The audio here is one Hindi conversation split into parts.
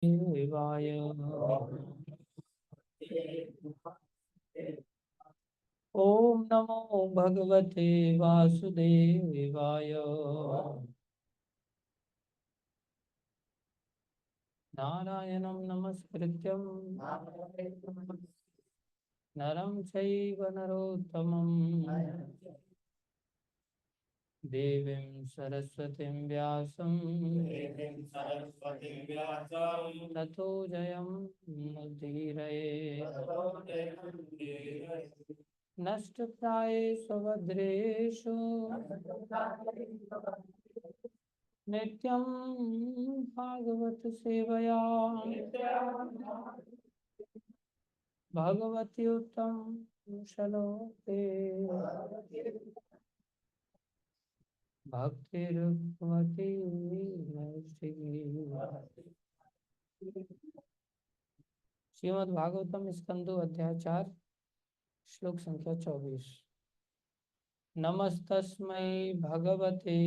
देवाय। ओम नमो भगवते वासुदेवाय। नारायणं नमस्कृत्यं नरं चैव नरोत्तमं देवीं सरस्वतीं व्यासं ततो जयमुदीरये। नष्टप्रायेषु भद्रेषु नित्यं भागवत सेवया भगवती उत्तम श्लोके भक्तिर्भवती नैष्ठिकी। श्रीमद् भागवतम स्कंदो अध्याय 4 श्लोक संख्या 24। नमस्तस्मै भगवते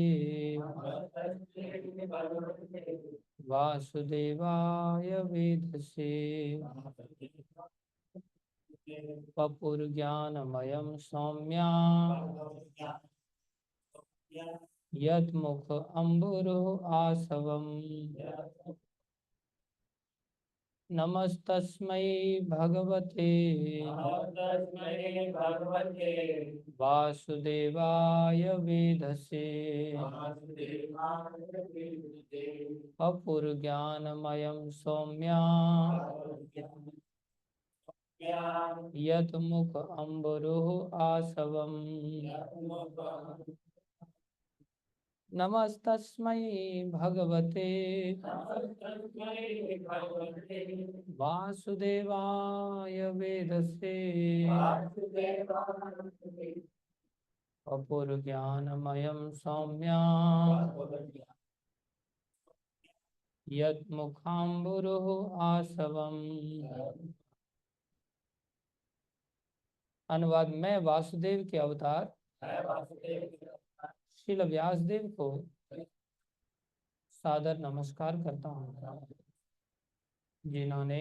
वासुदेवाय वेदसे पपुर्ज्ञानमयं सौम्या यत्मुख अम्बुरो आसवम्। नमस्तस्मै भगवते वासुदेवाय वेदसे अपुर्ज्ञानमयं सौम्या यत्मुख अम्बुरुः आसवम्। नमस्तस्मै भगवते वासुदेवाय वेदसे अपुर्ज्ञानमयं सौम्या यत्मुखाम्बुरुः आसवम्। अनुवाद में वासुदेव के अवतार श्रील व्यासदेव को सादर नमस्कार करता हूँ, जिन्होंने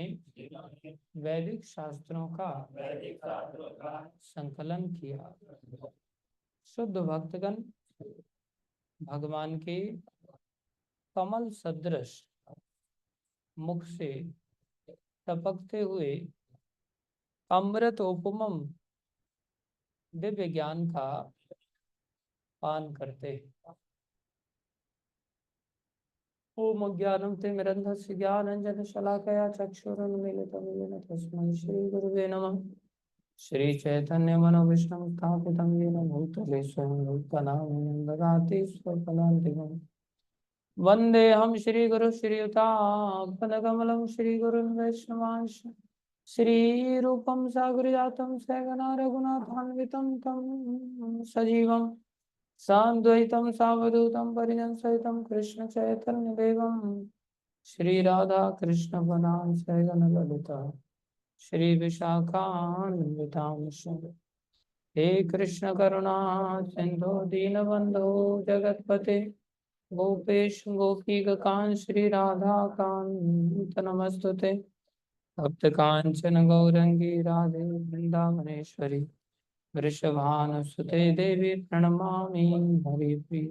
वैदिक शास्त्रों का संकलन किया। शुद्ध भक्तगण भगवान के कमल सदृश मुख से टपकते हुए अमृत उपमम दिव्य ज्ञान का पान करते। ओम अज्ञानं तिमिरन्धस्य ज्ञानाञ्जनशलाकया चक्षुरुन्मीलितं येन तस्मै श्रीगुरुवे नमः। श्री चैतन्य मनोविष्णु स्थापितं येन भूतले स्वयं रूपनामं ददाति स्वपदान्तिकम्। वन्देऽहं श्रीगुरुं श्रीयुतापदकमलं श्रीगुरुन् वैष्णवांश श्रीरूपं सागरजातं सहगना रघुनाथान्वितं तं सजीवं सान्द्वैतं सावधूतं परिजनसहितं कृष्ण चैतन्य देवं श्री राधा कृष्ण वनां सहगन ललिता श्री विशाखान्वितांश। हे कृष्ण करुणा सिंधु दीनबंधो जगतपते गोपेश गोपीकांत श्री राधा कांत नमस्तुते। भक्त कांचन गौरंगी राधे वृंदावनेश्वरी वृषभानुसुते देवी प्रणमामि हरिप्रिय।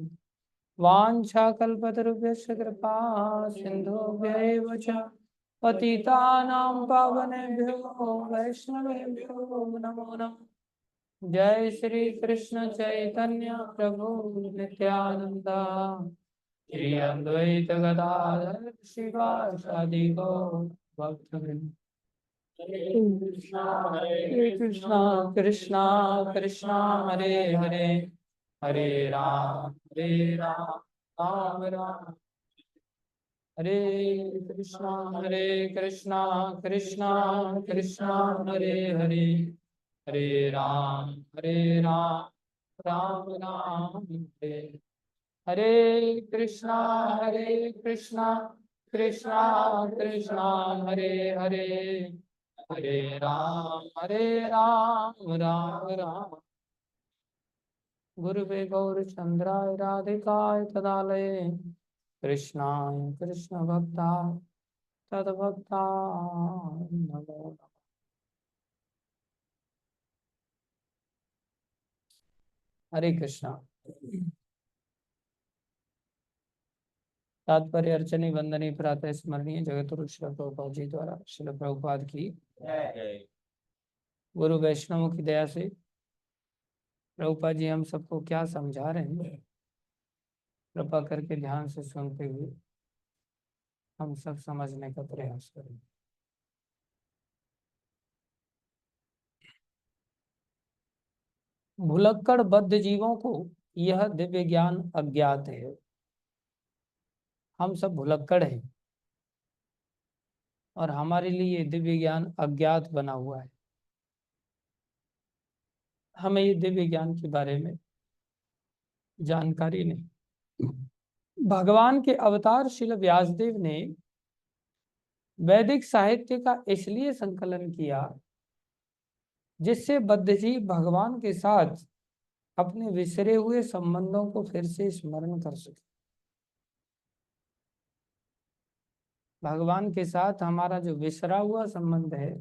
वाञ्छाकल्पतरुभ्यश्च कृपा सिन्धुभ्यैव च पतितानां पावनेभ्यो वैष्णवेभ्यो नमो नमः। जय श्री कृष्ण चैतन्य प्रभु नित्यानंद श्री अद्वैत गदाधर शिवासादि गौर भक्तवृंद। हरे कृष्णा कृष्णा कृष्णा हरे हरे हरे राम राम राम हरे कृष्णा कृष्णा कृष्णा हरे हरे हरे राम राम राम हरे हरे कृष्णा कृष्णा कृष्णा हरे हरे हरे राम राम। गुरुवे गौरचंद्राय राधिकाय तदालये कृष्णाय कृष्ण भक्ताय तद्भक्ता नमो नमः। हरे कृष्णा। तात्पर्य अर्चनी वंदनी प्रातः स्मरणीय जगतगुरु श्रील प्रभुपाद जी द्वारा श्रील प्रभुपाद की गुरु वैष्णवों की दया से प्रभुपाद जी हम सबको क्या समझा रहे हैं, कृपा करके ध्यान से सुनते हुए हम सब समझने का प्रयास करें। भुलक्कड़ बद्ध जीवों को यह दिव्य ज्ञान अज्ञात है। हम सब भुलक्कड़ हैं और हमारे लिए दिव्य ज्ञान अज्ञात बना हुआ है। हमें ये दिव्य ज्ञान के बारे में जानकारी नहीं। भगवान के अवतार श्रील व्यासदेव ने वैदिक साहित्य का इसलिए संकलन किया जिससे बद्धजीव भगवान के साथ अपने विसरे हुए संबंधों को फिर से स्मरण कर सके। भगवान के साथ हमारा जो विसरा हुआ संबंध है,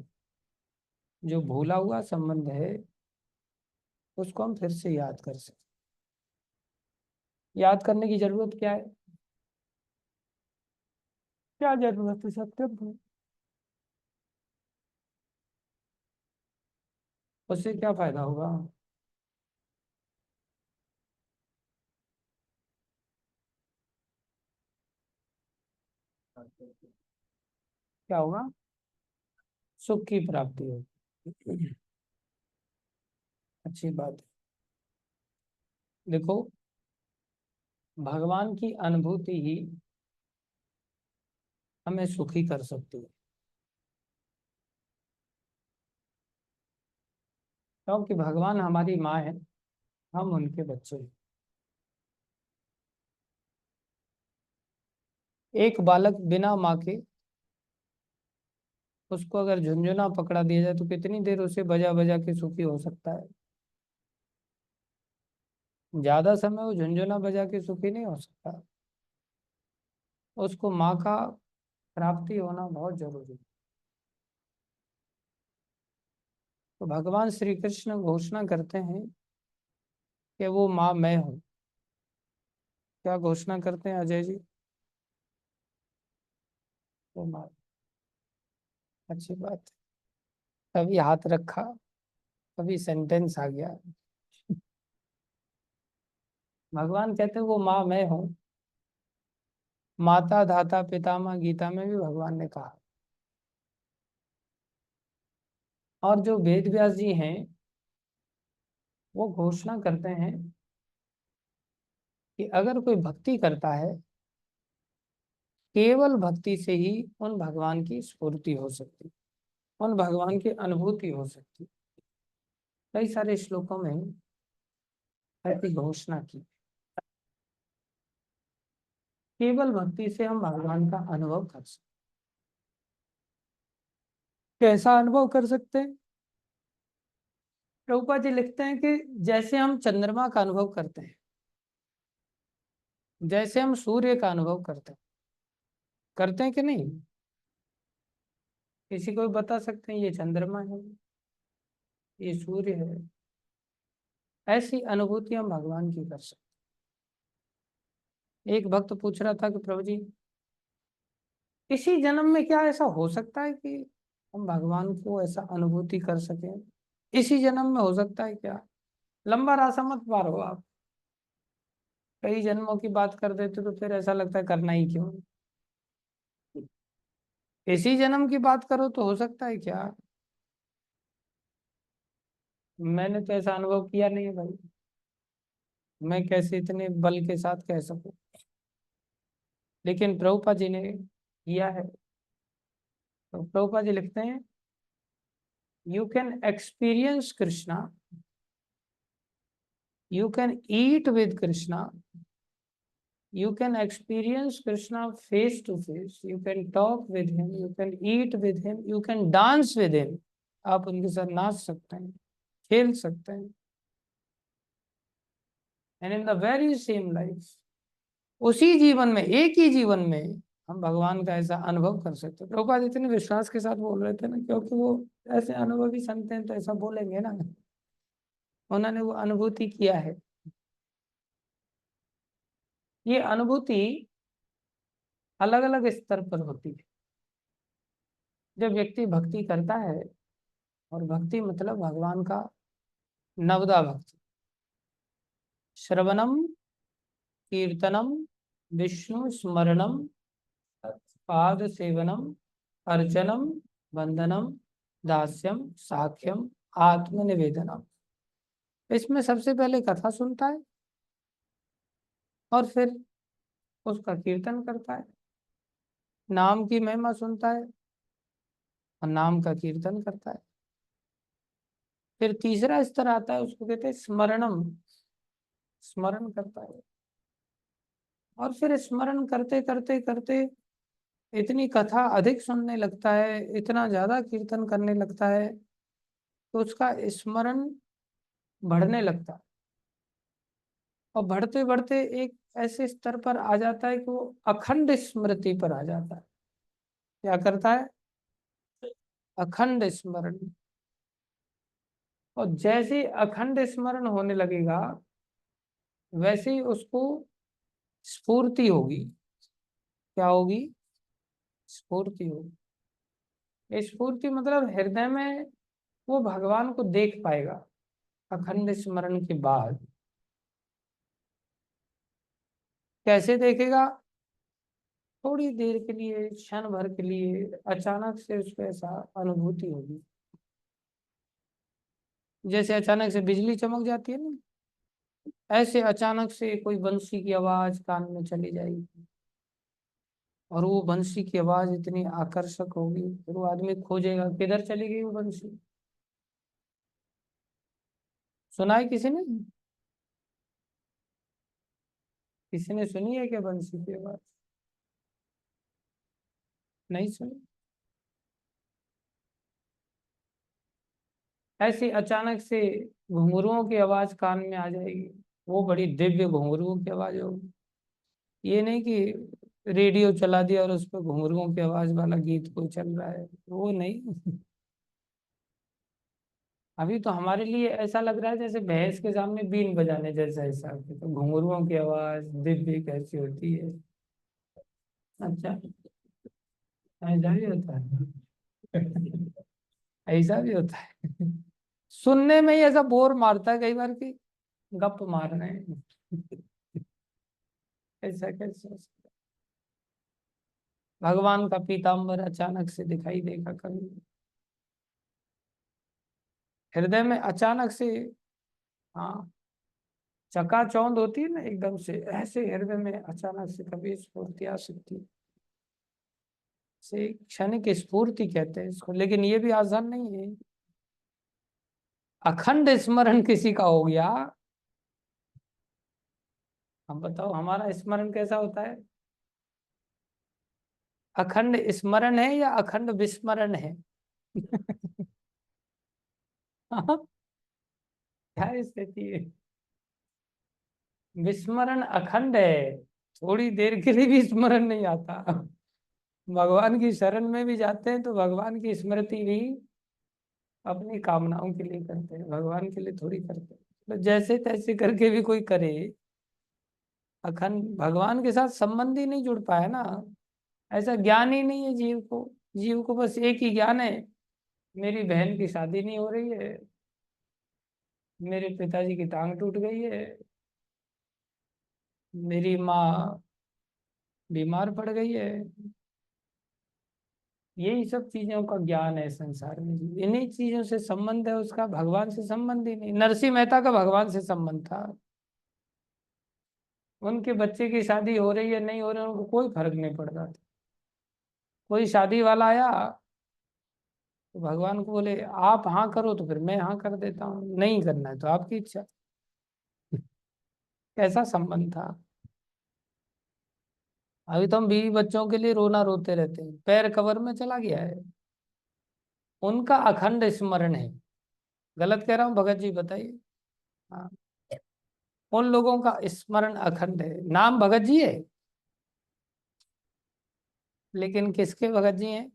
जो भूला हुआ संबंध है, उसको हम फिर से याद कर सकें। याद करने की जरूरत क्या है? क्या जरूरत है सत्यम? उससे क्या फायदा होगा? क्या होगा? सुख की प्राप्ति होगी। अच्छी बात है। देखो, भगवान की अनुभूति ही हमें सुखी कर सकती है, क्योंकि भगवान हमारी माँ है, हम उनके बच्चे हैं। एक बालक बिना माँ के, उसको अगर झुंझुना पकड़ा दिया जाए तो कितनी देर उसे बजा बजा के सुखी हो सकता है? ज्यादा समय वो झुंझुना बजा के सुखी नहीं हो सकता। उसको माँ का प्राप्ति होना बहुत जरूरी है। तो भगवान श्री कृष्ण घोषणा करते हैं कि वो माँ मैं हूँ। क्या घोषणा करते हैं अजय जी? वो माँ। अच्छी बात है। कभी हाथ रखा, कभी सेंटेंस आ गया। भगवान कहते हैं वो माँ मैं हूँ। माता धाता पितामह गीता में भी भगवान ने कहा। और जो वेद व्यास जी हैं, वो घोषणा करते हैं कि अगर कोई भक्ति करता है, केवल भक्ति से ही उन भगवान की स्फूर्ति हो सकती, उन भगवान की अनुभूति हो सकती। कई सारे श्लोकों में ऐसी घोषणा की। केवल भक्ति से हम भगवान का अनुभव कर सकते। कैसा अनुभव कर सकते हैं? प्रभुपाद जी लिखते हैं कि जैसे हम चंद्रमा का अनुभव करते हैं, जैसे हम सूर्य का अनुभव करते हैं कि नहीं? किसी को भी बता सकते हैं ये चंद्रमा है, ये सूर्य है। ऐसी अनुभूति हम भगवान की कर सकते। एक भक्त पूछ रहा था कि प्रभु जी, इसी जन्म में क्या ऐसा हो सकता है कि हम भगवान को ऐसा अनुभूति कर सकें? इसी जन्म में हो सकता है क्या? लंबा रास्ता मत पार हो आप। कई जन्मों की बात कर देते तो फिर ऐसा लगता है करना ही क्यों। इसी जन्म की बात करो तो हो सकता है क्या? मैंने तो ऐसा अनुभव किया नहीं है भाई। मैं कैसे इतने बल के साथ कह सकूं? लेकिन प्रभुपाद जी ने किया है। तो प्रभुपाद जी लिखते हैं, you can experience Krishna, you can eat with Krishna, you can experience Krishna face to face, you can talk with him, you can eat with him, you can dance with him। आप उनके साथ नाच सकते हैं, खेल सकते हैं। And in the very same life, उसी जीवन में, एक ही जीवन में हम भगवान का ऐसा अनुभव कर सकते हैं। प्रभुपाद इतने विश्वास के साथ बोल रहे थे ना, क्योंकि वो ऐसे अनुभवी संत हैं, तो ऐसा बोलेंगे ना, उन्होंने वो अनुभूति किया है। ये अनुभूति अलग अलग स्तर पर होती है। जब व्यक्ति भक्ति करता है, और भक्ति मतलब भगवान का नवदा भक्ति, श्रवणम, कीर्तनम, विष्णु स्मरणम, पाद सेवनम, अर्चनम, वंदनम, दास्यम, साख्यम, आत्मनिवेदनम। इसमें सबसे पहले कथा सुनता है, और फिर उसका कीर्तन करता है, नाम की महिमा सुनता है, और नाम का कीर्तन करता है। फिर तीसरा स्तर आता है, उसको कहते हैं स्मरणम, स्मरण करता है। और फिर स्मरण करते करते करते इतनी कथा अधिक सुनने लगता है, इतना ज्यादा कीर्तन करने लगता है, तो उसका स्मरण बढ़ने लगता है। और बढ़ते बढ़ते एक ऐसे स्तर पर आ जाता है कि वो अखंड स्मृति पर आ जाता है। क्या करता है? अखंड स्मरण। और जैसे अखंड स्मरण होने लगेगा, वैसे ही उसको स्फूर्ति होगी। क्या होगी? स्फूर्ति होगी। स्फूर्ति मतलब हृदय में वो भगवान को देख पाएगा अखंड स्मरण के बाद। कैसे देखेगा? थोड़ी देर के लिए, क्षण भर के लिए अचानक से उसको ऐसा अनुभूति होगी, जैसे अचानक से बिजली चमक जाती है ना, ऐसे अचानक से कोई बंसी की आवाज कान में चली जाएगी, और वो बंसी की आवाज इतनी आकर्षक होगी, फिर वो आदमी खोजेगा किधर चली गई वो बंसी। सुना है किसी ने? किसी ने सुनी है क्या बंसी की आवाज? नहीं सुनी। ऐसी अचानक से घुंघरुओं की आवाज कान में आ जाएगी, वो बड़ी दिव्य घुंघरुओं की आवाज होगी। ये नहीं कि रेडियो चला दिया और उस पर घुंघरुओं की आवाज वाला गीत कोई चल रहा है, वो नहीं। अभी तो हमारे लिए ऐसा लग रहा है जैसे भैंस के सामने बीन बजाने जैसा हिसाब है, तो घुंघरुओं की आवाज दिव्य कैसी होती है। अच्छा, ऐसा भी होता है। ऐसा भी होता है। सुनने में ही ऐसा बोर मारता है कई बार कि गप मार रहे हैं। ऐसा कैसे हो सकता है? भगवान का पीताम्बर अचानक से दिखाई देगा कभी, हृदय में अचानक से। हाँ, चकाचौंध होती है ना एकदम से, ऐसे हृदय में अचानक से कभी स्फूर्ति आ सकती है। से क्षणिक स्फूर्ति कहते हैं इसको, लेकिन ये भी आसान नहीं है। अखंड स्मरण किसी का हो गया, हम बताओ हमारा स्मरण कैसा होता है? अखंड स्मरण है या अखंड विस्मरण है? क्या स्थिति है? विस्मरण अखंड है, थोड़ी देर के लिए भी स्मरण नहीं आता। भगवान की शरण में भी जाते हैं तो भगवान की स्मृति भी अपनी कामनाओं के लिए करते हैं, भगवान के लिए थोड़ी करते हैं। तो जैसे तैसे करके भी कोई करे, अखंड भगवान के साथ संबंध ही नहीं जुड़ पाया ना। ऐसा ज्ञान ही नहीं है जीव को। जीव को बस एक ही ज्ञान है, मेरी बहन की शादी नहीं हो रही है, मेरे पिताजी की टांग टूट गई है, मेरी माँ बीमार पड़ गई है। यही सब चीजों का ज्ञान है संसार में जी, इन्हीं चीजों से संबंध है उसका, भगवान से संबंध ही नहीं। नरसिंह मेहता का भगवान से संबंध था। उनके बच्चे की शादी हो रही है नहीं हो रही है, उनको कोई फर्क नहीं पड़ रहा था। कोई शादी वाला आया तो भगवान को बोले आप हाँ करो, तो फिर मैं हाँ कर देता हूँ, नहीं करना है तो आपकी इच्छा। कैसा संबंध था? अभी तो हम बीवी बच्चों के लिए रोना रोते रहते हैं, पैर कबर में चला गया है। उनका अखंड स्मरण है। गलत कह रहा हूँ भगत जी, बताइए। हाँ, उन लोगों का स्मरण अखंड है। नाम भगत जी है। लेकिन किसके भगत जी हैं?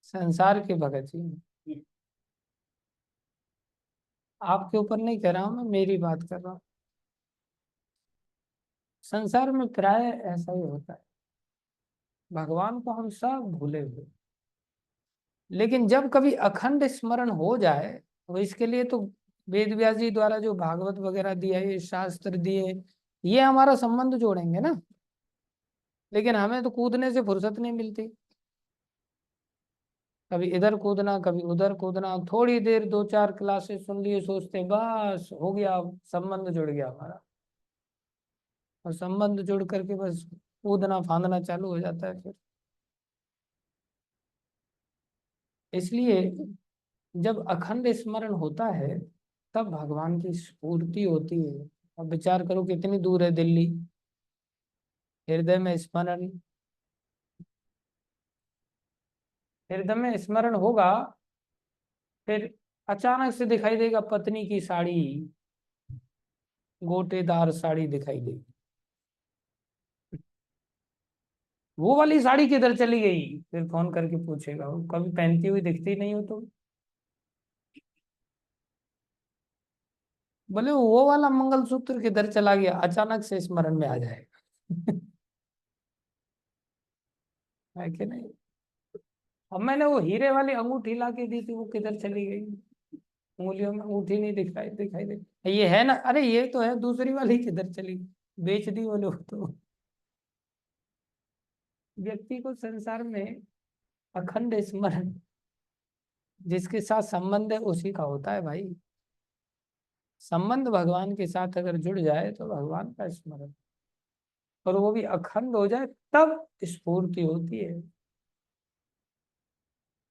संसार के भगत जी हैं। आपके ऊपर नहीं कह रहा हूं मैं, मेरी बात कर रहा हूँ। संसार में प्राय ऐसा ही होता है, भगवान को हम सब भूले हुए। लेकिन जब कभी अखंड स्मरण हो जाए, तो इसके लिए तो वेद व्यास जी द्वारा जो भागवत वगैरह दिया है, शास्त्र दिए, ये हमारा संबंध जोड़ेंगे ना। लेकिन हमें तो कूदने से फुर्सत नहीं मिलती, कभी इधर कूदना कभी उधर कूदना, थोड़ी देर दो चार क्लासेस सुन लिए, सोचते बस हो गया, संबंध जुड़ गया हमारा। और संबंध जुड़ करके बस कूदना फांदना चालू हो जाता है फिर। इसलिए जब अखंड स्मरण होता है, तब भगवान की स्फूर्ति होती है। अब विचार करो कितनी दूर है दिल्ली, हृदय में स्मरण, हृदय में स्मरण होगा, फिर अचानक से दिखाई देगा पत्नी की साड़ी, गोटेदार साड़ी दिखाई देगी। वो वाली साड़ी किधर चली गई, फिर फोन करके पूछेगा, वो कभी पहनती हुई दिखती नहीं हो तो। बोले वो वाला मंगलसूत्र किधर चला गया, अचानक से स्मरण में आ जाएगा। है कि नहीं? अब मैंने वो हीरे वाली अंगूठी ला के दी थी, वो किधर चली गई, उंगलियों में अंगूठी नहीं दिखाई दिखाई दे, ये है ना, अरे ये तो है, दूसरी वाली किधर चली गई? बेच दी वो लोग तो। व्यक्ति को संसार में अखंड स्मरण जिसके साथ संबंध है उसी का होता है भाई। संबंध भगवान के साथ अगर जुड़ जाए तो भगवान का स्मरण, और वो भी अखंड हो जाए, तब स्फूर्ति होती है।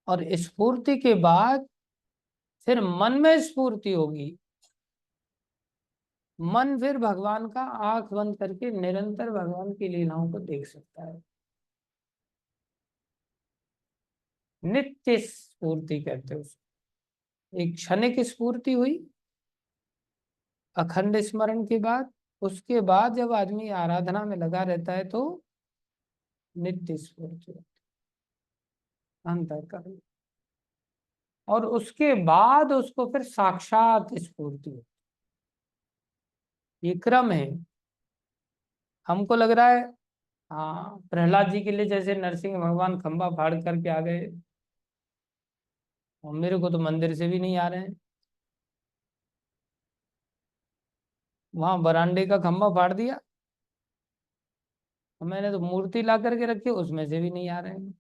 और स्फूर्ति के बाद फिर मन में स्फूर्ति होगी। मन फिर भगवान का आंख बंद करके निरंतर भगवान की लीलाओं को देख सकता है। नित्य स्फूर्ति कहते हैं उसको। एक क्षणिक स्फूर्ति हुई अखंड स्मरण के बाद, उसके बाद जब आदमी आराधना में लगा रहता है तो नित्य स्फूर्ति, अंतःकरण। और उसके बाद उसको फिर साक्षात स्फूर्ति होती। ये क्रम है। हमको लग रहा है, हाँ, प्रहलाद जी के लिए जैसे नरसिंह भगवान खंबा फाड़ करके आ गए, और मेरे को तो मंदिर से भी नहीं आ रहे हैं। वहां बरामदे का खंबा फाड़ दिया, और मैंने तो मूर्ति ला करके रखी, उसमें से भी नहीं आ रहे हैं।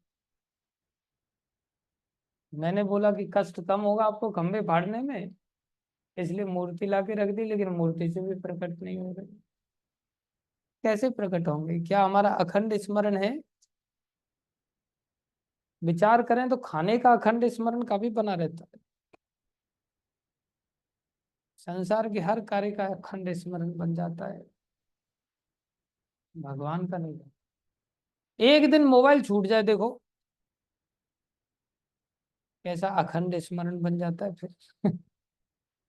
मैंने बोला कि कष्ट कम होगा आपको खंबे फाड़ने में, इसलिए मूर्ति ला के रख दी, लेकिन मूर्ति से भी प्रकट नहीं हो रहे। कैसे प्रकट होंगे? क्या हमारा अखंड स्मरण है? विचार करें तो खाने का अखंड स्मरण का भी बना रहता है, संसार के हर कार्य का अखंड स्मरण बन जाता है, भगवान का नहीं। एक दिन मोबाइल छूट जाए, देखो कैसा अखंड स्मरण बन जाता है फिर।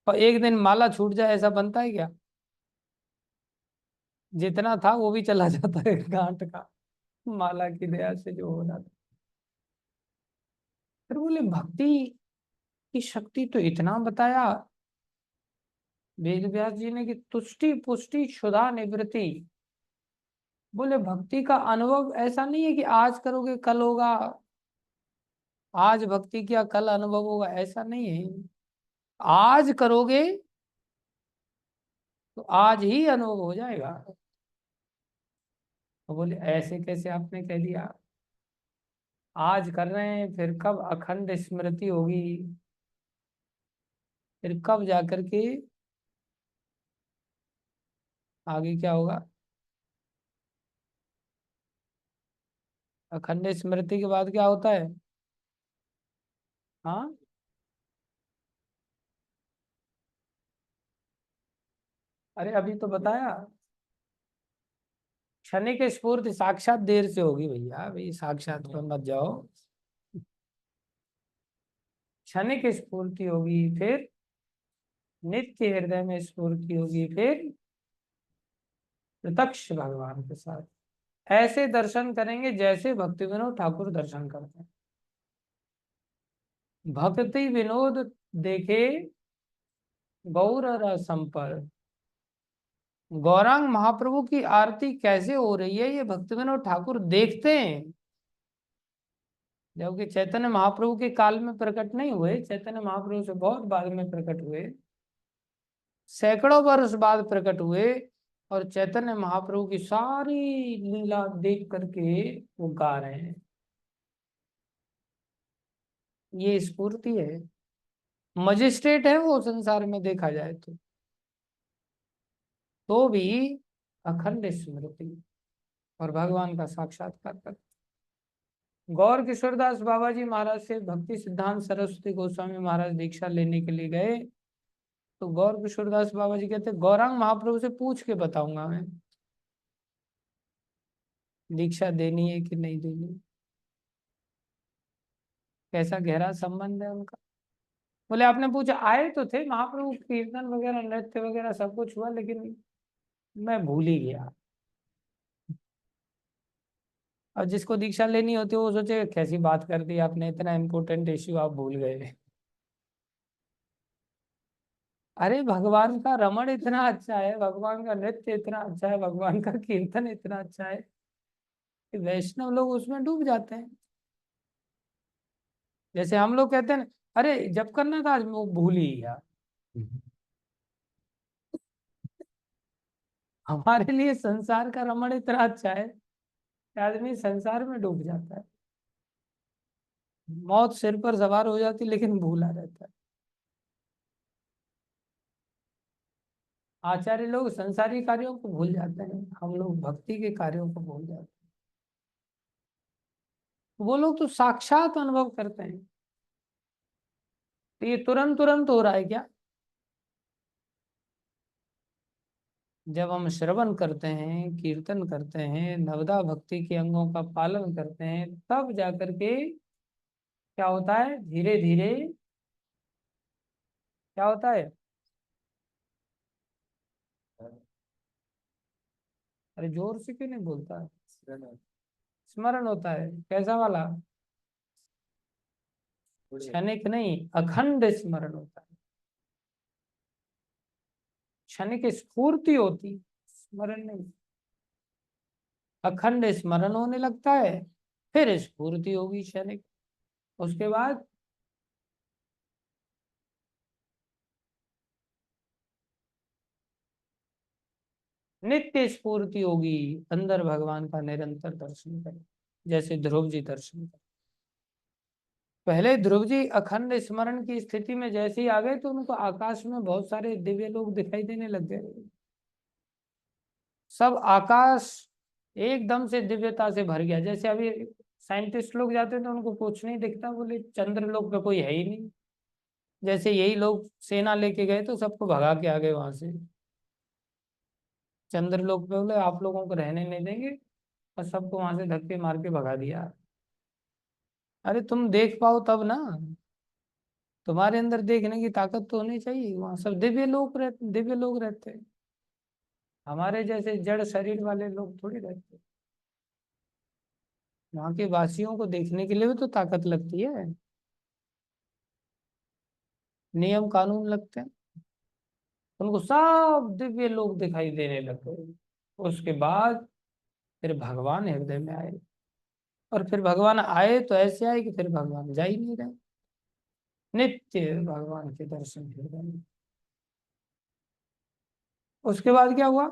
और एक दिन माला छूट जाए, ऐसा बनता है क्या? जितना था वो भी चला जाता है गांठ का, माला की दया से जो हो रहा था। फिर बोले भक्ति की शक्ति तो इतना बताया वेद व्यास जी ने कि तुष्टि पुष्टि क्षुधा निवृत्ति। बोले भक्ति का अनुभव ऐसा नहीं है कि आज करोगे कल होगा, आज भक्ति किया कल अनुभव होगा, ऐसा नहीं है। आज करोगे तो आज ही अनुभव हो जाएगा। तो बोले ऐसे कैसे आपने कह दिया? आज कर रहे हैं, फिर कब अखंड स्मृति होगी, फिर कब जाकर के आगे क्या होगा? अखंड स्मृति के बाद क्या होता है? हाँ, अरे अभी तो बताया, क्षणिक स्फूर्ति साक्षात देर से होगी भैया, भाई साक्षात पर मत जाओ। क्षणिक स्फूर्ति होगी, फिर नित्य हृदय में स्फूर्ति होगी, फिर प्रत्यक्ष भगवान के साथ। ऐसे दर्शन करेंगे जैसे भक्ति विनोद ठाकुर दर्शन करते हैं। भक्ति विनोद देखे गौर रसंपर। गौरांग महाप्रभु की आरती कैसे हो रही है ये भक्ति विनोद ठाकुर देखते हैं। जबकि चैतन्य महाप्रभु के काल में प्रकट नहीं हुए, चैतन्य महाप्रभु से बहुत बाद में प्रकट हुए, सैकड़ों वर्ष बाद प्रकट हुए, और चैतन्य महाप्रभु की सारी लीला देख करके वो गा रहे हैं। ये स्फूर्ति है, मजिस्ट्रेट है वो संसार में देखा जाए तो भी अखंड स्मृति और भगवान का साक्षात्कार कर। गौर किशोरदास बाबा जी महाराज से भक्ति सिद्धांत सरस्वती गोस्वामी महाराज दीक्षा लेने के लिए गए, तो गौर किशोरदास बाबा जी कहते गौरांग महाप्रभु से पूछ के बताऊंगा मैं दीक्षा देनी है कि नहीं देनी। कैसा गहरा संबंध है उनका। बोले आपने पूछा, आए तो थे महाप्रभु, कीर्तन वगैरह नृत्य वगैरह सब कुछ हुआ, लेकिन मैं भूल ही गया। और जिसको दीक्षा लेनी होती है वो सोचे कैसी बात कर दी आपने, इतना इम्पोर्टेंट इश्यू आप भूल गए। अरे भगवान का रमण इतना अच्छा है, भगवान का नृत्य इतना अच्छा है, भगवान का कीर्तन इतना अच्छा है कि वैष्णव लोग उसमें डूब जाते हैं। जैसे हम लोग कहते हैं ना, अरे जब करना था आज वो भूल ही गया। हमारे लिए संसार का रमण इतना अच्छा है कि आदमी संसार में डूब जाता है। मौत सिर पर सवार हो जाती लेकिन भूला रहता है। आचार्य लोग संसारी कार्यों को भूल जाते हैं, हम लोग भक्ति के कार्यों को भूल जाते हैं। वो लोग तो साक्षात अनुभव करते हैं। तो ये तुरंत तुरंत हो रहा है क्या? जब हम श्रवण करते हैं, कीर्तन करते हैं, नवदा भक्ति के अंगों का पालन करते हैं, तब जाकर के क्या होता है, धीरे धीरे क्या होता है। अरे जोर से क्यों नहीं बोलता है? स्मरण होता है, कैसा वाला? क्षणिक नहीं, अखंड स्मरण होता है। क्षणिक स्फूर्ति होती, स्मरण नहीं। अखंड स्मरण होने लगता है, फिर स्फूर्ति होगी क्षणिक, उसके बाद नित्य स्फूर्ति होगी। अंदर भगवान का निरंतर दर्शन करें, जैसे ध्रुव जी दर्शन करें। पहले ध्रुव जी अखंड स्मरण की स्थिति में जैसे ही आ गए तो उनको आकाश में बहुत सारे दिव्य लोग दिखाई देने लग गए। सब आकाश एकदम से दिव्यता से भर गया। जैसे अभी साइंटिस्ट लोग जाते हैं तो उनको कुछ नहीं दिखता, बोले चंद्र लोक पे कोई है ही नहीं। जैसे यही लोग सेना लेके गए तो सबको भगा के आ गए वहां से। चंद्र लोक पे बोले आप लोगों को रहने नहीं देंगे, और सबको वहां से धक्के मार के भगा दिया। अरे तुम देख पाओ तब ना, तुम्हारे अंदर देखने की ताकत तो होनी चाहिए। वहां सब दिव्य लोग रहते हैं। हमारे जैसे जड़ शरीर वाले लोग थोड़ी रहते। वहां के वासियों को देखने के लिए भी तो ताकत लगती है, नियम कानून लगते हैं। उनको सब दिव्य लोग दिखाई देने लगे। उसके बाद फिर भगवान हृदय में आए, और फिर भगवान आए तो ऐसे आए कि फिर भगवान जा ही नहीं रहे। नित्य भगवान के दर्शन हृदय में। उसके बाद क्या हुआ?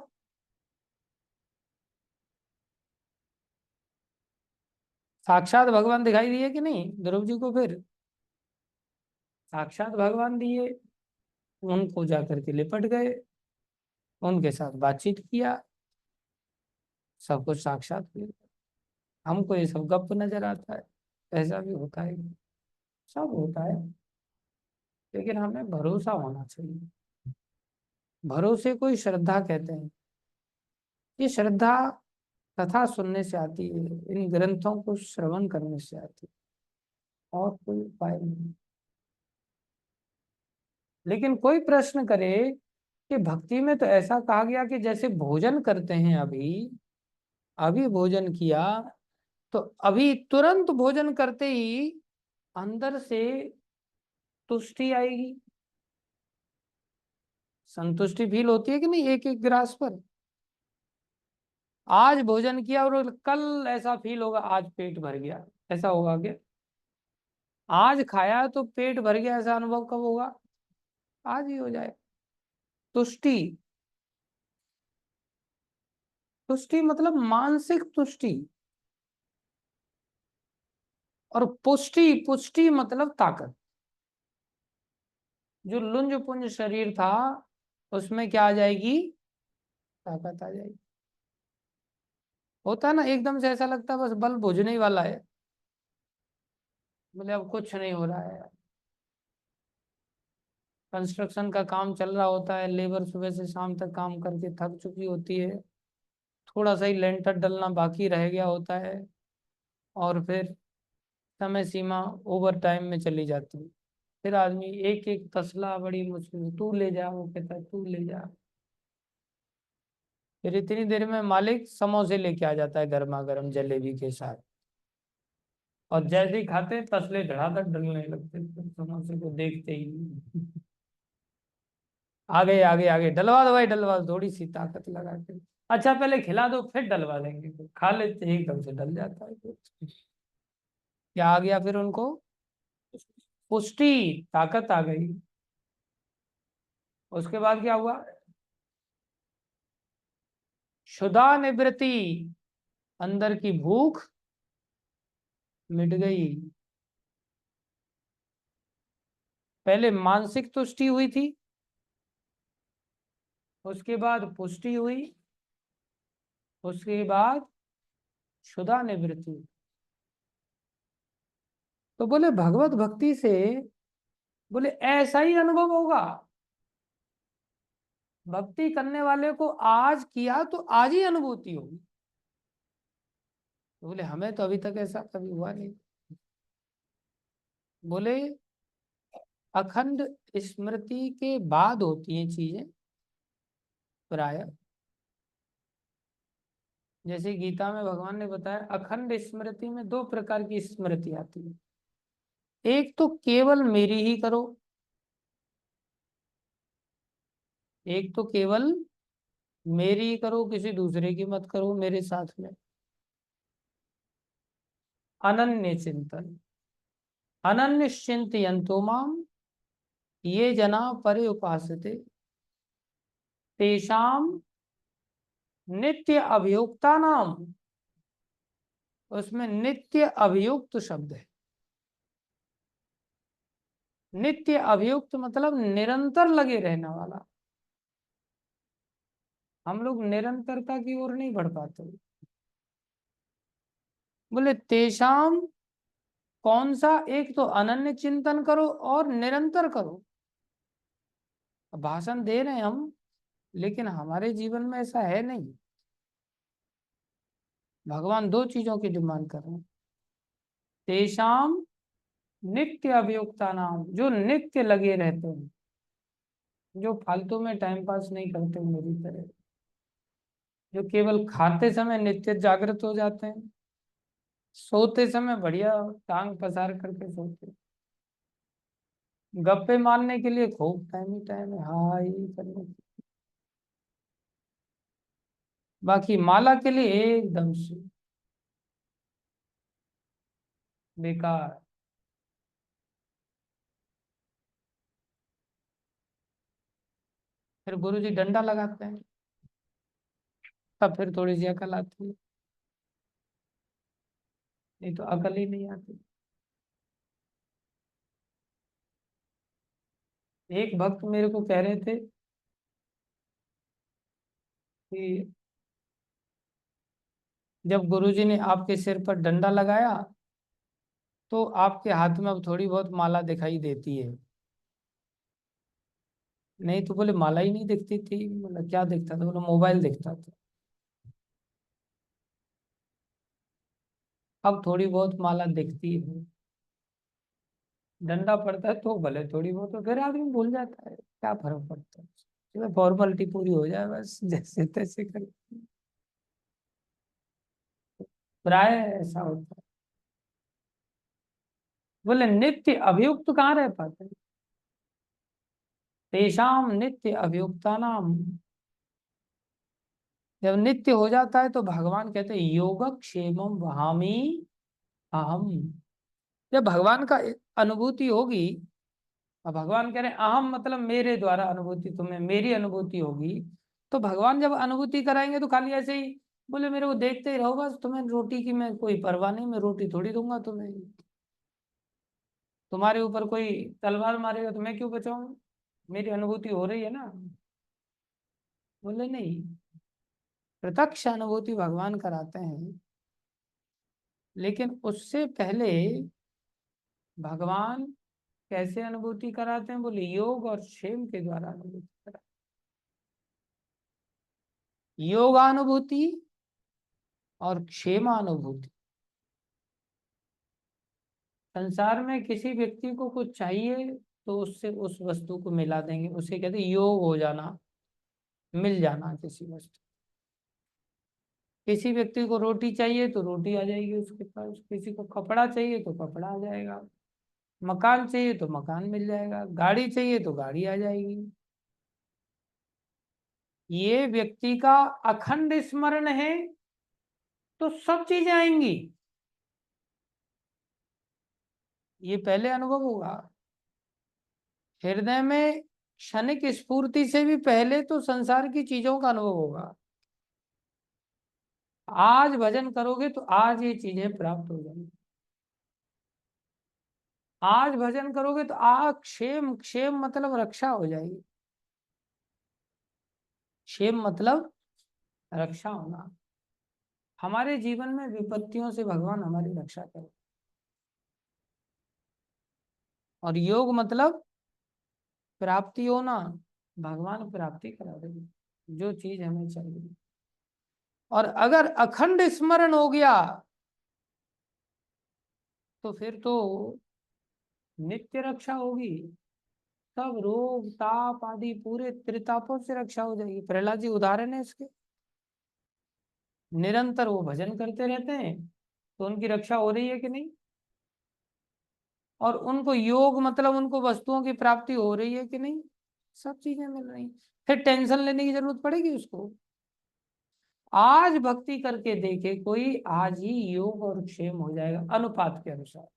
साक्षात भगवान दिखाई दिए कि नहीं ध्रुव जी को? फिर साक्षात भगवान दिए, उनको जाकर के लिपट गए, उनके साथ बातचीत किया, सब कुछ साक्षात किया। हमको ये सब गप नजर आता है, ऐसा भी होता है, सब होता है, लेकिन हमें भरोसा होना चाहिए। भरोसे को ही श्रद्धा कहते हैं। ये श्रद्धा कथा सुनने से आती है, इन ग्रंथों को श्रवण करने से आती है, और कोई उपाय नहीं। लेकिन कोई प्रश्न करे कि भक्ति में तो ऐसा कहा गया कि जैसे भोजन करते हैं अभी, अभी भोजन किया तो अभी तुरंत भोजन करते ही अंदर से तुष्टि आएगी, संतुष्टि फील होती है कि नहीं एक एक गिलास पर। आज भोजन किया और कल ऐसा फील होगा आज पेट भर गया, ऐसा होगा क्या? आज खाया तो पेट भर गया, ऐसा अनुभव कब होगा? आज ही हो जाए। तुष्टि, तुष्टि मतलब मानसिक तुष्टि। और पुष्टि, पुष्टि मतलब ताकत। जो लुंज पुंज शरीर था उसमें क्या आ जाएगी? ताकत आ जाएगी। होता है ना, एकदम से ऐसा लगता है बस बल बुझने ही वाला है, बोले अब कुछ नहीं हो रहा है। कंस्ट्रक्शन का काम चल रहा होता है, लेबर सुबह से शाम तक काम करके थक चुकी होती है, थोड़ा सा ही लेंटर डलना बाकी रह गया होता है, और फिर समय सीमा ओवर टाइम में चली जाती है। फिर आदमी एक एक तसला बड़ी मुश्किल से, तू ले जा, वो कहता है तू ले जा। फिर इतनी देर में मालिक समोसे लेके आ जाता है गर्मा गर्म जलेबी के साथ, और जैसे ही खाते हैं तसले धड़ाधड़ डलने लगते हैं, फिर समोसे को देखते ही आगे आगे आगे डलवा दो भाई, डलवा दो, थोड़ी सी ताकत लगा के। अच्छा पहले खिला दो फिर डलवा देंगे, तो खा लेते हैं, एकदम से डल जाता है। क्या आ गया फिर उनको? पुष्टि, ताकत आ गई। उसके बाद क्या हुआ? क्षुधा निवृत्ति, अंदर की भूख मिट गई। पहले मानसिक तुष्टि हुई थी, उसके बाद पुष्टि हुई, उसके बाद क्षुधा निवृत्ति। तो बोले भगवत भक्ति से, बोले ऐसा ही अनुभव होगा। भक्ति करने वाले को आज किया तो आज ही अनुभूति होगी। तो बोले हमें तो अभी तक ऐसा कभी हुआ नहीं। बोले अखंड स्मृति के बाद होती हैं चीजें प्राय। जैसे गीता में भगवान ने बताया अखंड स्मृति में दो प्रकार की स्मृति आती है। एक तो केवल मेरी ही करो, एक तो केवल मेरी ही करो, किसी दूसरे की मत करो मेरे साथ में। अनन्य चिंतन, अनन्य चिंतयन्तो माम ये जना परे उपासते तेषाम नित्य अभियुक्ता नाम। उसमें नित्य अभियुक्त शब्द है। नित्य अभियुक्त मतलब निरंतर लगे रहने वाला। हम लोग निरंतरता की ओर नहीं बढ़ पाते। बोले तेषाम, कौन सा? एक तो अनन्य चिंतन करो और निरंतर करो। भाषण दे रहे हैं हम, लेकिन हमारे जीवन में ऐसा है नहीं। भगवान दो चीजों की डिमांड कर रहे हैं। तेषाम नित्य अभियुक्ता नाम, जो नित्य लगे रहते हैं, जो फालतू में टाइम पास नहीं करते मेरी तरह, जो केवल खाते समय नित्य जागृत हो जाते हैं, सोते समय बढ़िया टांग पसार करके सोते हैं, गप्पे मारने के लिए खूब टाइम ही टाइम है, हाँ ये करने की। बाकी माला के लिए एकदम से बेकार। फिर गुरु जी डंडा लगाते हैं, तब फिर थोड़ी सी अकल आती है, नहीं तो अकल ही नहीं आती। एक भक्त मेरे को कह रहे थे कि जब गुरुजी ने आपके सिर पर डंडा लगाया तो आपके हाथ में अब थोड़ी बहुत माला दिखाई देती है। नहीं तो बोले माला ही नहीं दिखती थी। मतलब क्या दिखता था? बोले मोबाइल दिखता था। अब थोड़ी बहुत माला दिखती है, डंडा पड़ता है तो भले थोड़ी बहुत, तो फिर आदमी भूल जाता है, क्या फर्क पड़ता है। चलो फॉर्मेलिटी पूरी हो जाए बस, जैसे तैसे कर। प्राय ऐसा होता है। बोले नित्य अभियुक्त कहाँ रह पाते हैं? तेषाम नित्य अभियुक्ता नाम। जब नित्य हो जाता है तो भगवान कहते हैं योगक्षेमम वहामी अहम। जब भगवान का अनुभूति होगी, और भगवान कह रहे हैं अहम मतलब मेरे द्वारा अनुभूति, तुम्हें मेरी अनुभूति होगी, तो भगवान जब अनुभूति कराएंगे तो खाली ऐसे ही बोले मेरे को देखते ही रहो बस, तुम्हें रोटी की मैं कोई परवाह नहीं, मैं रोटी थोड़ी दूंगा तुम्हें। तुम्हारे ऊपर कोई तलवार मारेगा तो मैं क्यों बचाऊं, मेरी अनुभूति हो रही है ना। बोले नहीं, प्रत्यक्ष अनुभूति भगवान कराते हैं, लेकिन उससे पहले भगवान कैसे अनुभूति कराते हैं? बोले योग और क्षेम के द्वारा अनुभूति कराते हैं। योगानुभूति और क्षेमानुभूति। संसार में किसी व्यक्ति को कुछ चाहिए तो उससे उस वस्तु को मिला देंगे, उसे कहते हैं योग हो जाना, मिल जाना किसी वस्तु। किसी व्यक्ति को रोटी चाहिए तो रोटी आ जाएगी उसके पास, किसी को कपड़ा चाहिए तो कपड़ा आ जाएगा, मकान चाहिए तो मकान मिल जाएगा, गाड़ी चाहिए तो गाड़ी आ जाएगी। ये व्यक्ति का अखंड स्मरण है तो सब चीजें आएंगी। ये पहले अनुभव होगा हृदय में, क्षणिक स्फूर्ति से भी पहले तो संसार की चीजों का अनुभव होगा। आज भजन करोगे तो आज ये चीजें प्राप्त हो जाएंगी। आज भजन करोगे तो आज क्षेम, क्षेम मतलब रक्षा हो जाएगी। क्षेम मतलब रक्षा होना। हमारे जीवन में विपत्तियों से भगवान हमारी रक्षा करे। और योग मतलब प्राप्ति होना, भगवान प्राप्ति करा देंगे जो चीज हमें चाहिए। और अगर अखंड स्मरण हो गया तो फिर तो नित्य रक्षा होगी। सब रोग ताप आदि पूरे त्रितापों से रक्षा हो जाएगी। प्रहलाद जी उदाहरण है इसके। निरंतर वो भजन करते रहते हैं तो उनकी रक्षा हो रही है कि नहीं? और उनको योग मतलब उनको वस्तुओं की प्राप्ति हो रही है कि नहीं? सब चीजें मिल रही। फिर टेंशन लेने की जरूरत पड़ेगी उसको? आज भक्ति करके देखे कोई, आज ही योग और क्षेम हो जाएगा अनुपात के अनुसार।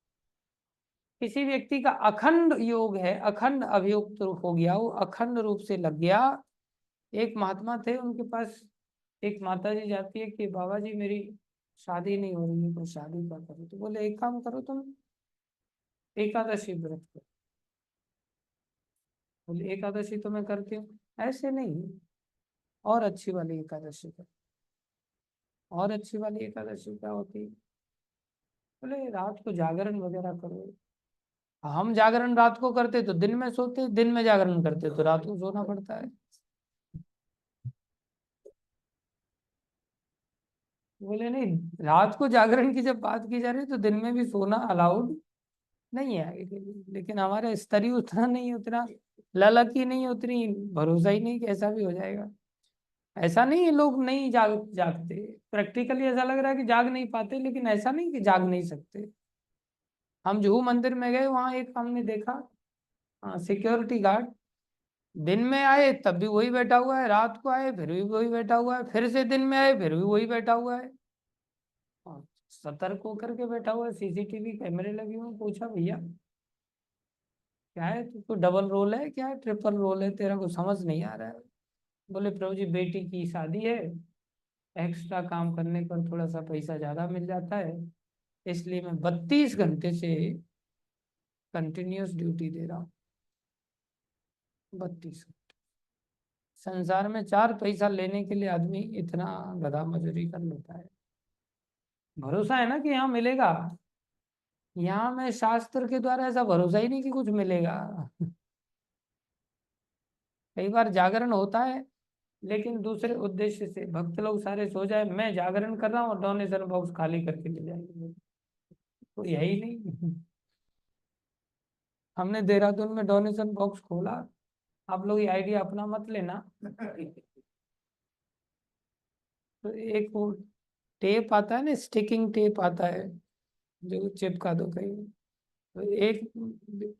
किसी व्यक्ति का अखंड योग है, अखंड अभियुक्त हो गया, वो अखंड रूप से लग गया। एक महात्मा थे, उनके पास एक माता जी जाती है कि बाबा जी मेरी शादी नहीं हो रही है, तो शादी क्या करो? तो बोले एक काम करो तुम, एकादशी व्रत करो। बोले एकादशी तो मैं करती हूँ। ऐसे नहीं, और अच्छी वाली एकादशी करो। और अच्छी वाली एकादशी क्या होती है? बोले रात को जागरण वगैरह करो। हम जागरण रात को करते तो दिन में सोते, दिन में जागरण करते तो रात को सोना पड़ता है। बोले नहीं, रात को जागरण की जब बात की जा रही है तो दिन में भी सोना अलाउड नहीं है आगे के लिए। लेकिन हमारा स्तर ही उतना नहीं, उतना ललक ही नहीं, उतनी भरोसा ही नहीं कि ऐसा भी हो जाएगा। ऐसा नहीं है लोग नहीं जागते, प्रैक्टिकली ऐसा लग रहा है कि जाग नहीं पाते, लेकिन ऐसा नहीं कि जाग नहीं सकते। हम जुहू मंदिर में गए, वहां एक हमने देखा, हाँ, सिक्योरिटी गार्ड। दिन में आए तब भी वही बैठा हुआ है, रात को आए फिर भी वही बैठा हुआ है, फिर से दिन में आए फिर भी वही बैठा हुआ है। हाँ, सतर्क होकर के बैठा हुआ है, सीसीटीवी कैमरे लगे हुए हैं। पूछा भैया क्या है, तो डबल रोल है क्या है, ट्रिपल रोल है, तेरा को समझ नहीं आ रहा है? बोले प्रभु जी बेटी की शादी है, एक्स्ट्रा काम करने पर थोड़ा सा पैसा ज्यादा मिल जाता है, इसलिए मैं 32 घंटे से कंटिन्यूअस ड्यूटी दे रहा हूँ। 32 घंटे। संसार में 4 पैसा लेने के लिए आदमी इतना गधा मजूरी कर लेता है। भरोसा है ना कि यहाँ मिलेगा? यहाँ में शास्त्र के द्वारा ऐसा भरोसा ही नहीं कि कुछ मिलेगा। कई बार जागरण होता है लेकिन दूसरे उद्देश्य से, भक्त लोग सारे सो जाए, मैं जागरण कर रहा हूँ और डोनेशन बॉक्स खाली करके ले जाएंगे, तो यही नहीं। हमने देहरादून में डोनेशन बॉक्स खोला। आप लोग ये आइडिया अपना मत लेना। तो एक वो टेप आता है ना, स्टिकिंग टेप आता है जो चिपका दो कहीं, तो एक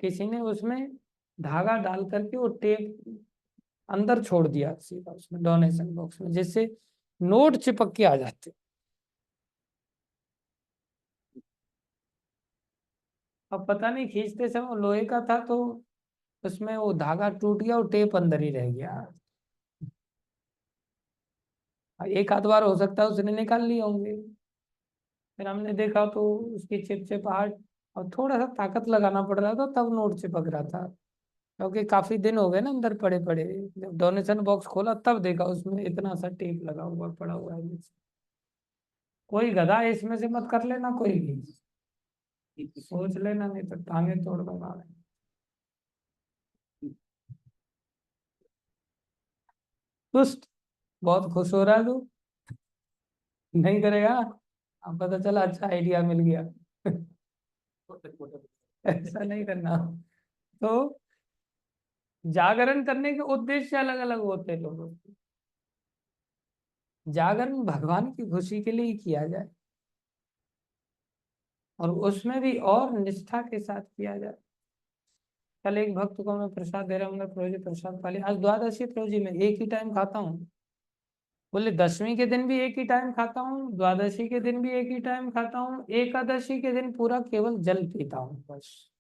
किसी ने उसमें धागा डाल करके वो टेप अंदर छोड़ दिया सीधा उसमें डोनेशन बॉक्स में, जिससे नोट चिपक के आ जाते। अब पता नहीं खींचते समय वो लोहे का था तो उसमें वो धागा टूट गया और टेप अंदर ही रह गया। एक आध बार हो सकता है उसने निकाल लिए होंगे, फिर हमने देखा तो उसकी चिपचिपाहट और थोड़ा सा ताकत लगाना पड़ रहा था तब नोट चिपक रहा था, क्योंकि काफी दिन हो गए ना अंदर पड़े पड़े। जब डोनेशन बॉक्स खोला तब देखा उसमें इतना सा टेप लगा हुआ पड़ा हुआ है नीचे। कोई गधा है इसमें से मत कर लेना कोई भी, सोच लेना नहीं तो टांगे तोड़ दूंगा मैं। खुश, बहुत खुश हो रहा है तू, नहीं करेगा? अब पता चला अच्छा आइडिया मिल गया। ऐसा नहीं करना। तो जागरण करने के उद्देश्य अलग अलग होते हैं लोगों के। जागरण भगवान की खुशी के लिए ही किया जाए, और उसमें भी और निष्ठा के साथ किया जाए। कल एक भक्त को मैं प्रसाद दे रहा हूँ, प्रभु जी प्रसाद खा लिया, आज द्वादशी प्रभु जी मैं एक ही टाइम खाता हूँ। बोले दशमी के दिन भी एक ही टाइम खाता हूँ, द्वादशी के दिन भी एक ही टाइम खाता हूँ, एकादशी के दिन पूरा केवल जल पीता हूँ बस।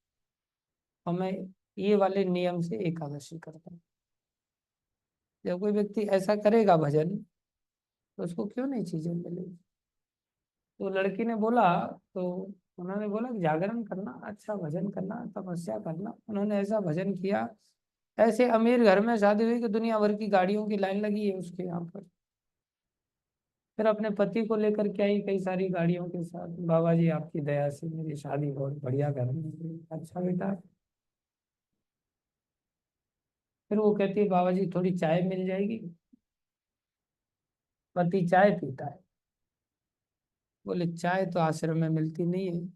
और मैं ये वाले नियम से एकादशी करता हूँ। जब कोई व्यक्ति ऐसा करेगा भजन तो उसको क्यों नहीं चीजें मिलेगी। तो लड़की ने बोला, तो उन्होंने बोला कि जागरण करना, अच्छा भजन करना, तपस्या करना। उन्होंने ऐसा भजन किया, ऐसे अमीर घर में शादी हुई कि दुनिया भर की गाड़ियों की लाइन लगी है उसके यहाँ पर। फिर अपने पति को लेकर के आई कई सारी गाड़ियों के साथ, बाबा जी आपकी दया से मेरी शादी बहुत बढ़िया घर में हुई। अच्छा बेटा। फिर वो कहती है बाबा जी थोड़ी चाय मिल जाएगी। पति चाय पीता है, बोले चाय तो आश्रम में मिलती नहीं है,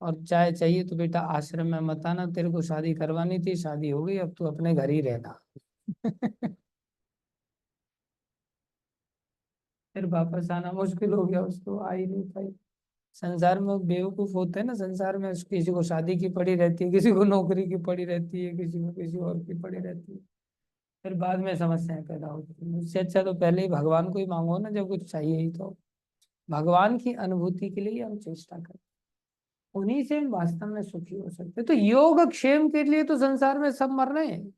और चाय चाहिए तो बेटा आश्रम में मत आना, तेरे को शादी करवानी थी, शादी हो गई, अब तू अपने घर ही रहना। फिर वापस आना मुश्किल हो गया उसको, आ ही नहीं पाई। संसार में बेवकूफ होते हैं ना, संसार में किसी को शादी की पड़ी रहती है, किसी को नौकरी की पड़ी रहती है, किसी को किसी और की पड़ी रहती है, फिर बाद में समस्याएं पैदा होती हैं। उससे अच्छा तो पहले ही भगवान को ही मांगो ना, जब कुछ चाहिए ही तो। भगवान की अनुभूति के लिए हम चेष्टा करें, उन्हीं से हम वास्तव में सुखी हो सकते हैं। तो योग क्षेम के लिए तो संसार में सब मर रहे हैं।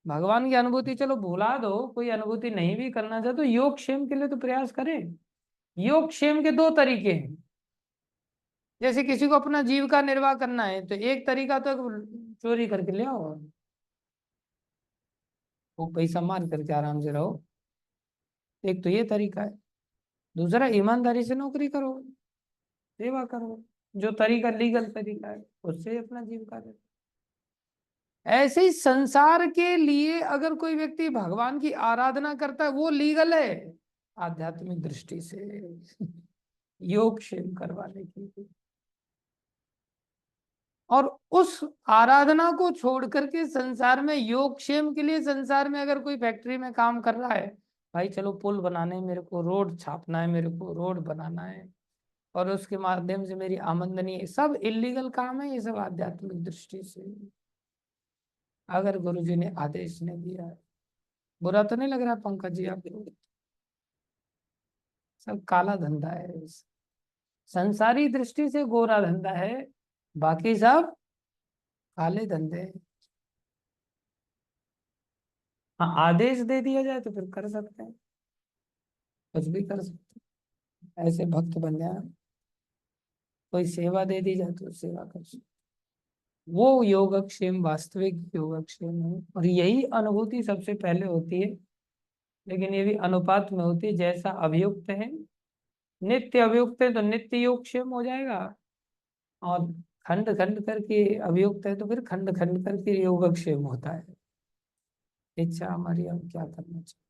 भगवान की अनुभूति चलो भुला दो, कोई अनुभूति नहीं भी करना चाहे तो योग क्षेम के लिए तो प्रयास करें। योग क्षेम के दो तरीके हैं। जैसे किसी को अपना जीविका निर्वाह करना है तो एक तरीका तो चोरी करके ले आओ, वो पैसा मार करके आराम से रहो, एक तो ये तरीका है। दूसरा ईमानदारी से नौकरी करो, सेवा करो, जो तरीका लीगल तरीका है उससे अपना जीविका दे। ऐसे ही संसार के लिए अगर कोई व्यक्ति भगवान की आराधना करता है वो लीगल है आध्यात्मिक दृष्टि से, योग क्षेम करवाने की। और उस आराधना को छोड़ करके संसार में योगक्षेम के लिए, संसार में अगर कोई फैक्ट्री में काम कर रहा है, भाई चलो पुल बनाने हैं, मेरे को रोड छापना है, मेरे को रोड बनाना है, और उसके माध्यम से मेरी आमदनी है, सब इलीगल काम है ये सब आध्यात्मिक दृष्टि से, अगर गुरु जी ने आदेश नहीं दिया है। बुरा तो नहीं लग रहा पंकज जी आपको? सब काला धंधा है, संसारी दृष्टि से गोरा धंधा है, बाकी सब काले धंधे हैं। हाँ आदेश दे दिया जाए तो फिर कर सकते हैं, कुछ भी कर सकते हैं, ऐसे भक्त बन जाए। कोई सेवा दे दी जाए तो सेवा कर सकते, वो योगक्षेम वास्तविक योगक्षेम है। और यही अनुभूति सबसे पहले होती है, लेकिन ये भी अनुपात में होती है, जैसा अभियुक्त है, नित्य अभियुक्त है तो नित्य योगक्षेम हो जाएगा, और खंड खंड करके अभियुक्त है तो फिर खंड खंड करके योगक्षेम होता है। इच्छा हमारी हम क्या करना चाहिए,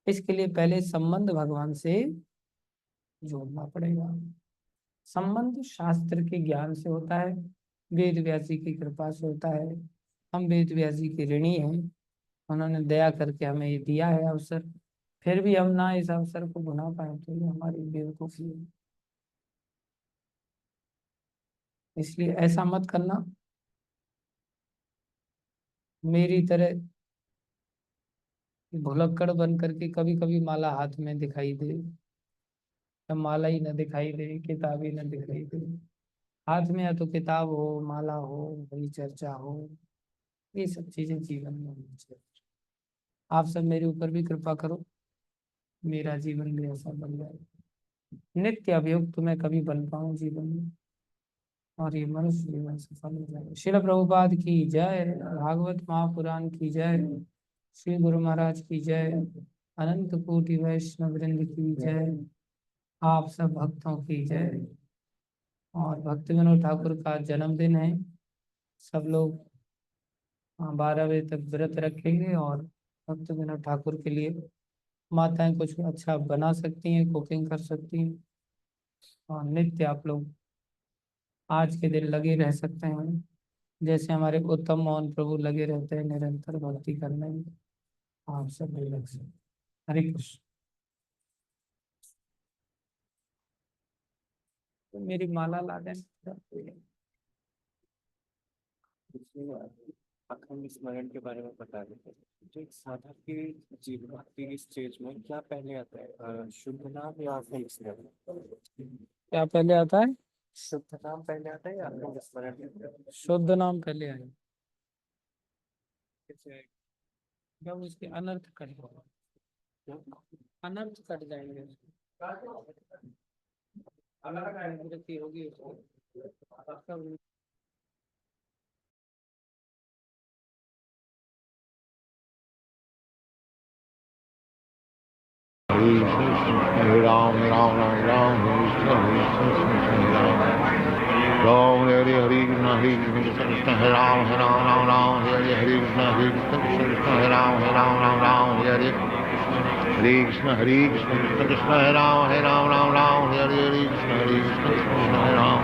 इसके लिए पहले संबंध भगवान से जोड़ना पड़ेगा। संबंध शास्त्र के ज्ञान से होता है, वेद व्यास जी की कृपा से होता है। हम वेद व्यास जी के ऋणी हैं, उन्होंने दया करके हमें ये दिया है अवसर, फिर भी हम ना इस अवसर को भुना पाए तो ये हमारी बेवकूफी है। इसलिए ऐसा मत करना मेरी तरह भुलक्कड़ बन करके कभी कभी माला हाथ में दिखाई दे, या माला ही न दिखाई दे, किताब ही न दिखाई दे। हाथ में या तो किताब हो, माला हो, बड़ी चर्चा हो, ये सब चीजें जीवन में होनी चाहिए। आप सब मेरे ऊपर भी कृपा करो, मेरा जीवन भी ऐसा बन जाए, नित्य अभियुक्त मैं कभी बन पाऊं जीवन में, और ये मनुष्य जीवन सफल हो जाए। श्रील प्रभुपाद की जय, भागवत महापुराण की जय, श्री गुरु महाराज की जय, अनंत कोटि वैष्णव वृंद की जय, आप सब भक्तों की जय। और भक्ति विनोद ठाकुर का जन्मदिन है, सब लोग 12 बजे तक व्रत रखेंगे, और भक्ति विनोद ठाकुर के लिए माताएं कुछ अच्छा बना सकती हैं, कुकिंग कर सकती हैं, और नित्य आप लोग आज के दिन लगे रह सकते हैं, जैसे हमारे उत्तम मोहन प्रभु लगे रहते हैं निरंतर भक्ति करने में। आप सब भी लग सकते। हरे कृष्ण। तो मेरी माला ला देना। अखंड स्मरण के बारे में बता देते हैं। तो एक साधक के जीवन भक्ति की स्टेज में क्या पहले आता है, शुद्ध नाम या अखंड स्मरण? क्या पहले आता है? शुद्ध नाम पहले आता है या अखंड स्मरण? शुद्ध नाम पहले आए, जब उसके अनर्थ कट जाएंगे, अनर्थ कट जाएंगे, अनर्थ होगी उसको। Hare Ram, Ram Ram Ram, Hare Krishna, Hare Ram, Ram Hare Hare Krishna, Hare Krishna, Krishna Hare Ram, Ram Ram, Hare Hare Krishna, Hare Krishna, Krishna Hare Ram, Ram Ram, Hare Krishna, Hare Krishna, Krishna Krishna Hare Ram, Ram Ram, Hare Hare Krishna, Hare Krishna, Krishna Hare Ram.